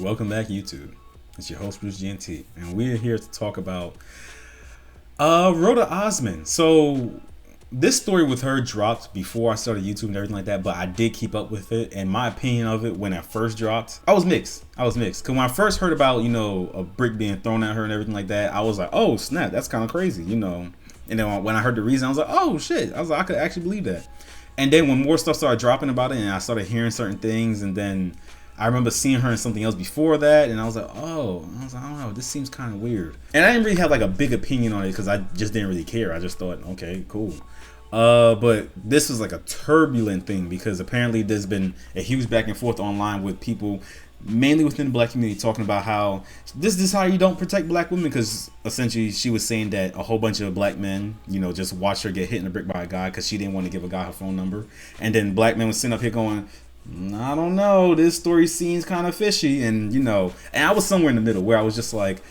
Welcome back, YouTube. It's your host, Bruce GNT, and we're here to talk about Roda Osman. So this story with her dropped before I started YouTube and everything like that, but I did keep up with it. And my opinion of it when it first dropped, I was mixed. Cause when I first heard about, a brick being thrown at her and everything like that, I was like, oh snap, that's kind of crazy, And then when I heard the reason, I was like, oh shit, I could actually believe that. And then when more stuff started dropping about it, and I started hearing certain things, and then I remember seeing her in something else before that, and I was like, I don't know, this seems kind of weird. And I didn't really have like a big opinion on it because I just didn't really care. I just thought, okay, cool. But this was like a turbulent thing because apparently there's been a huge back and forth online with people, mainly within the black community, talking about how this is how you don't protect black women, because essentially she was saying that a whole bunch of black men, just watched her get hit in the brick by a guy because she didn't want to give a guy her phone number, and then black men was sitting up here going, I don't know, this story seems kind of fishy, and and I was somewhere in the middle where I was just like,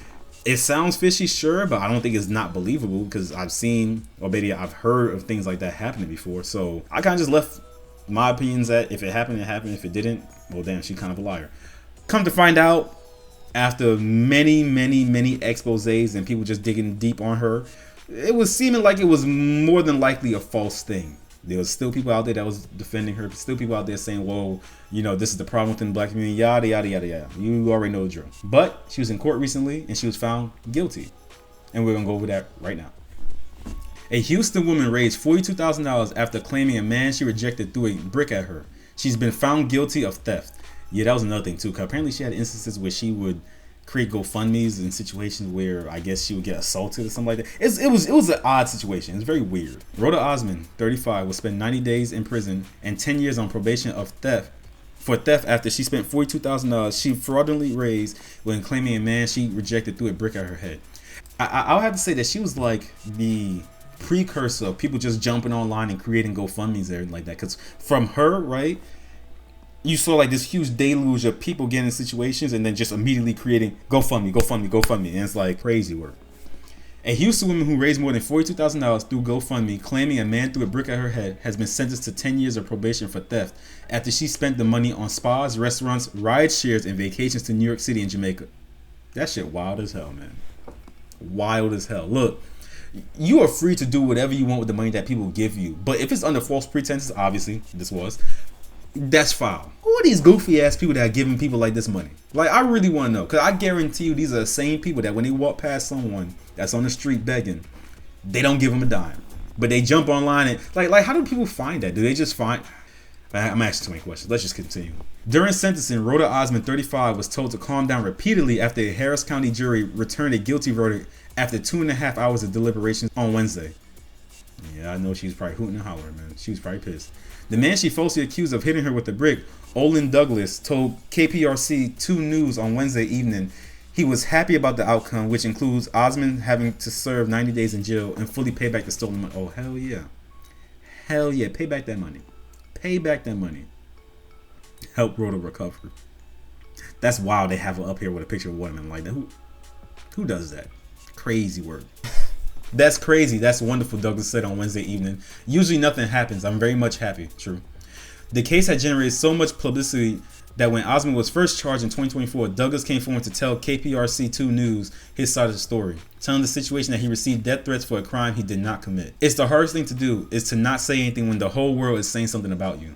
it sounds fishy, sure, but I don't think it's not believable because I've seen, or maybe I've heard of things like that happening before. So I kind of just left my opinions at, if it happened, it happened. If it didn't, well, damn, she's kind of a liar. Come to find out, after many exposés and people just digging deep on her, it was seeming like it was more than likely a false thing. There was still people out there that was defending her, still people out there saying, whoa, this is the problem within the black community, yada, yada, yada, yada. You already know the drill. But she was in court recently and she was found guilty. And we're going to go over that right now. A Houston woman raised $42,000 after claiming a man she rejected threw a brick at her. She's been found guilty of theft. Yeah, that was another thing too, because apparently she had instances where she would create GoFundMes in situations where I guess she would get assaulted or something like that. It was an odd situation. It's very weird. Roda Osman, 35, will spend 90 days in prison and 10 years on probation of theft after she spent $42,000 she fraudulently raised when claiming a man she rejected threw a brick at her head. I'll have to say that she was like the precursor of people just jumping online and creating GoFundMes and everything like that. Because from her, right, you saw like this huge deluge of people getting in situations and then just immediately creating GoFundMe, and it's like crazy work. A Houston woman who raised more than $42,000 through GoFundMe, claiming a man threw a brick at her head, has been sentenced to 10 years of probation for theft after she spent the money on spas, restaurants, ride shares, and vacations to New York City and Jamaica. That shit wild as hell, man. Wild as hell. Look, you are free to do whatever you want with the money that people give you, but if it's under false pretenses, obviously this was, that's foul. Who are these goofy ass people that are giving people like this money? Like, I really want to know, because I guarantee you these are the same people that when they walk past someone that's on the street begging, they don't give them a dime, but they jump online and like how do people find that? Do they just find? I'm asking too many questions. Let's just continue. During sentencing, Roda Osman, 35, was told to calm down repeatedly after a Harris County jury returned a guilty verdict after 2.5 hours of deliberations on Wednesday. Yeah, I know she was probably hooting and hollering, man. She was probably pissed. The man she falsely accused of hitting her with a brick, Olin Douglas, told KPRC 2 News on Wednesday evening he was happy about the outcome, which includes Osman having to serve 90 days in jail and fully pay back the stolen money. Oh, hell yeah. Hell yeah. Pay back that money. Pay back that money. Help Roda recover. That's wild they have her up here with a picture of a woman like that. Who does that? Crazy work. That's crazy. That's wonderful, Douglas said on Wednesday evening. Usually nothing happens. I'm very much happy. True. The case had generated so much publicity that when Osman was first charged in 2024, Douglas came forward to tell KPRC 2 News his side of the story, telling the situation that he received death threats for a crime he did not commit. It's the hardest thing to do, is to not say anything when the whole world is saying something about you.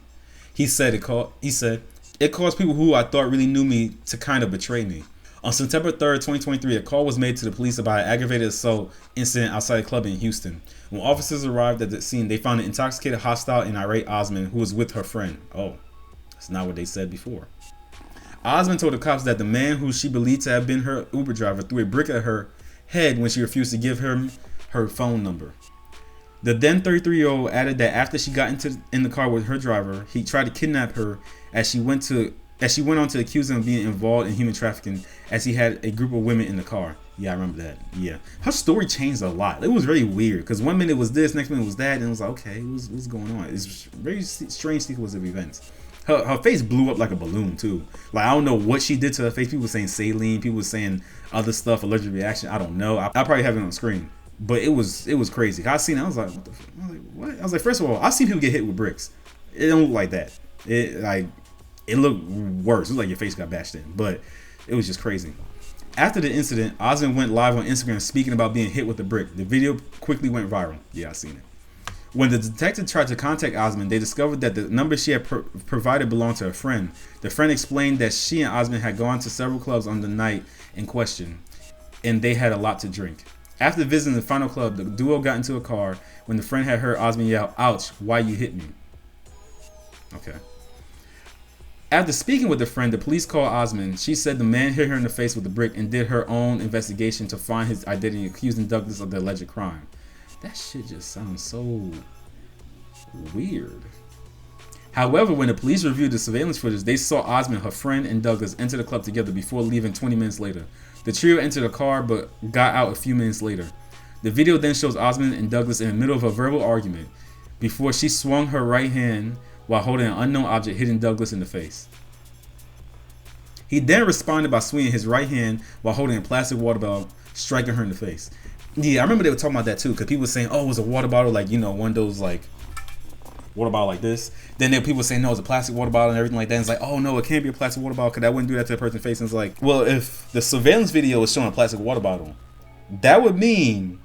He said it caused people who I thought really knew me to kind of betray me. On September 3rd, 2023, a call was made to the police about an aggravated assault incident outside a club in Houston. When officers arrived at the scene, they found an intoxicated, hostile, and irate Osman who was with her friend. Oh, that's not what they said before. Osman told the cops that the man who she believed to have been her Uber driver threw a brick at her head when she refused to give him her phone number. The then 33-year-old added that after she got in the car with her driver, he tried to kidnap her as she went on to accuse him of being involved in human trafficking as he had a group of women in the car. Yeah, I remember that. Yeah. Her story changed a lot. It was very weird because one minute it was this, next minute it was that, and it was like, okay, what's going on? It's very strange sequence of events. Her face blew up like a balloon too. Like, I don't know what she did to her face. People were saying saline, people were saying other stuff, allergic reaction. I don't know. I'll probably have it on screen. But it was crazy. I seen it, I was like, what the fuck? I was like, what? I was like, first of all, I've seen people get hit with bricks. It don't look like that. It looked worse. It was like your face got bashed in. But It was just crazy. After the incident, Osman went live on Instagram speaking about being hit with a brick. The video quickly went viral. Yeah, I seen it. When the detective tried to contact Osman, they discovered that the number she had provided belonged to a friend. The friend explained that she and Osman had gone to several clubs on the night in question, and they had a lot to drink. After visiting the final club, the duo got into a car when the friend had heard Osman yell, "Ouch, why you hit me?" Okay. After speaking with the friend, the police called Osman. She said the man hit her in the face with a brick and did her own investigation to find his identity, accusing Douglas of the alleged crime. That shit just sounds so weird. However, when the police reviewed the surveillance footage, they saw Osman, her friend, and Douglas enter the club together before leaving 20 minutes later. The trio entered a car but got out a few minutes later. The video then shows Osman and Douglas in the middle of a verbal argument before she swung her right hand while holding an unknown object, hitting Douglas in the face. He then responded by swinging his right hand while holding a plastic water bottle, striking her in the face. Yeah, I remember they were talking about that too, because people were saying, oh, it was a water bottle, like, you know, one of those, like, water bottle like this. Then there were people saying, no, it's a plastic water bottle and everything like that. And it's like, oh, no, it can't be a plastic water bottle because I wouldn't do that to a person's face. And it's like, well, if the surveillance video was showing a plastic water bottle, that would mean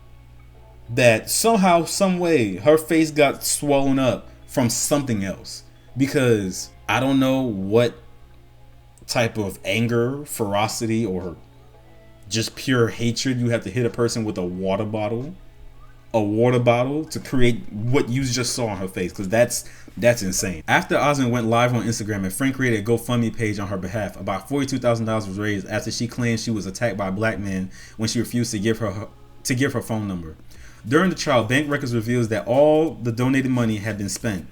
that somehow, some way, her face got swollen up from something else, because I don't know what type of anger, ferocity, or just pure hatred you have to hit a person with a water bottle to create what you just saw on her face, because that's insane. After Osman went live on Instagram, a friend created a GoFundMe page on her behalf. About $42,000 was raised after she claimed she was attacked by a black man when she refused to give her phone number. During the trial, bank records reveals that all the donated money had been spent.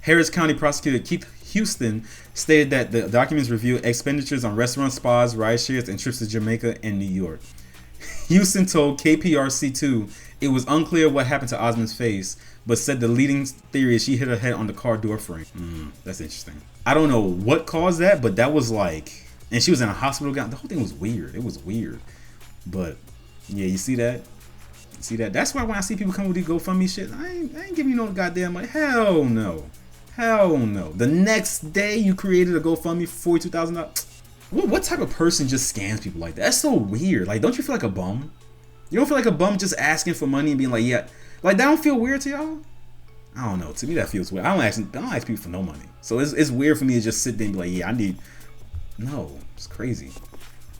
Harris County prosecutor Keith Houston stated that the documents revealed expenditures on restaurants, spas, ride shares, and trips to Jamaica and New York. Houston told KPRC2 it was unclear what happened to Osman's face, but said the leading theory is she hit her head on the car door frame. That's interesting. I don't know what caused that, but that was like, and she was in a hospital gown. The whole thing was weird. It was weird. But yeah, you see that? See that? That's why when I see people come with these GoFundMe shit, I ain't giving you no goddamn money. Hell no. Hell no. The next day you created a GoFundMe for $42,000. What type of person just scams people like that? That's so weird. Like, don't you feel like a bum? You don't feel like a bum just asking for money and being like, yeah, like that don't feel weird to y'all? I don't know. To me, that feels weird. I don't ask people for no money. So it's weird for me to just sit there and be like, yeah, I need. No, it's crazy.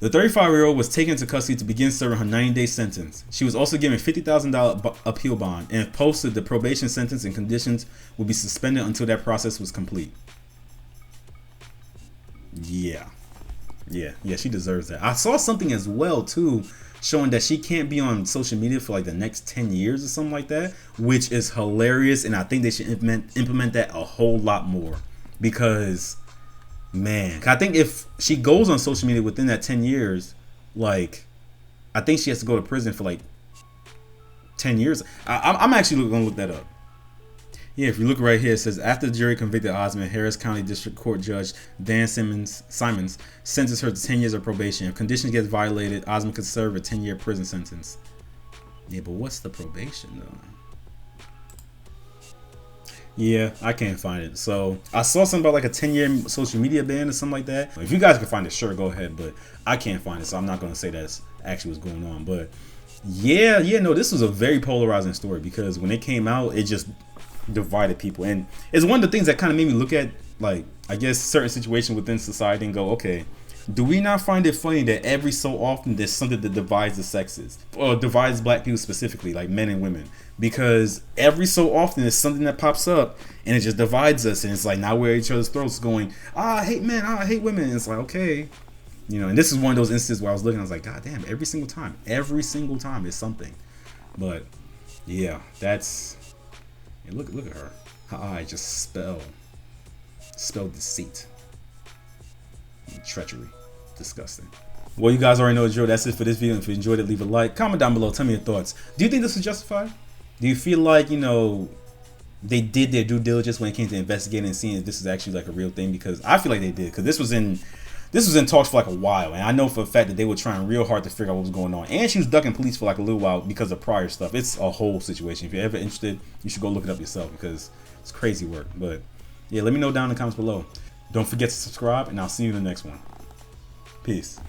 The 35-year-old was taken into custody to begin serving her 90-day sentence. She was also given $50,000 appeal bond and posted the probation sentence and conditions would be suspended until that process was complete. Yeah, she deserves that. I saw something as well too, showing that she can't be on social media for like the next 10 years or something like that, which is hilarious, and I think they should implement that a whole lot more, because man, I think if she goes on social media within that 10 years, like, I think she has to go to prison for like 10 years. I'm actually going to look that up. Yeah, if you look right here, it says, after the jury convicted Osman, Harris County District Court Judge Dan Simons sentenced her to 10 years of probation. If conditions get violated, Osman could serve a 10-year prison sentence. Yeah, but what's the probation though? Yeah, I can't find it. So I saw something about like a 10-year social media ban or something like that. If you guys can find it, sure, go ahead. But I can't find it, so I'm not going to say that's actually what's going on. But yeah, no, this was a very polarizing story, because when it came out, it just divided people. And it's one of the things that kind of made me look at, like, I guess, certain situations within society and go, okay, do we not find it funny that every so often there's something that divides the sexes, or divides black people specifically, like men and women? Because every so often there's something that pops up and it just divides us, and it's like now we're at each other's throats going, I hate men, I hate women. And it's like, okay, you know. And this is one of those instances where I was looking, I was like, god damn, every single time is something. But yeah, that's, and look at her eyes just spell deceit and treachery. Disgusting. Well, you guys already know the drill. That's it for this video. If you enjoyed it, leave a like, comment down below, tell me your thoughts. Do you think this was justified? Do you feel like, you know, they did their due diligence when it came to investigating and seeing if this is actually like a real thing? Because I feel like they did, because this was in talks for like a while, and I know for a fact that they were trying real hard to figure out what was going on. And she was ducking police for like a little while because of prior stuff. It's a whole situation. If you're ever interested, you should go look it up yourself, because it's crazy work. But yeah, let me know down in the comments below. Don't forget to subscribe, and I'll see you in the next one. Peace.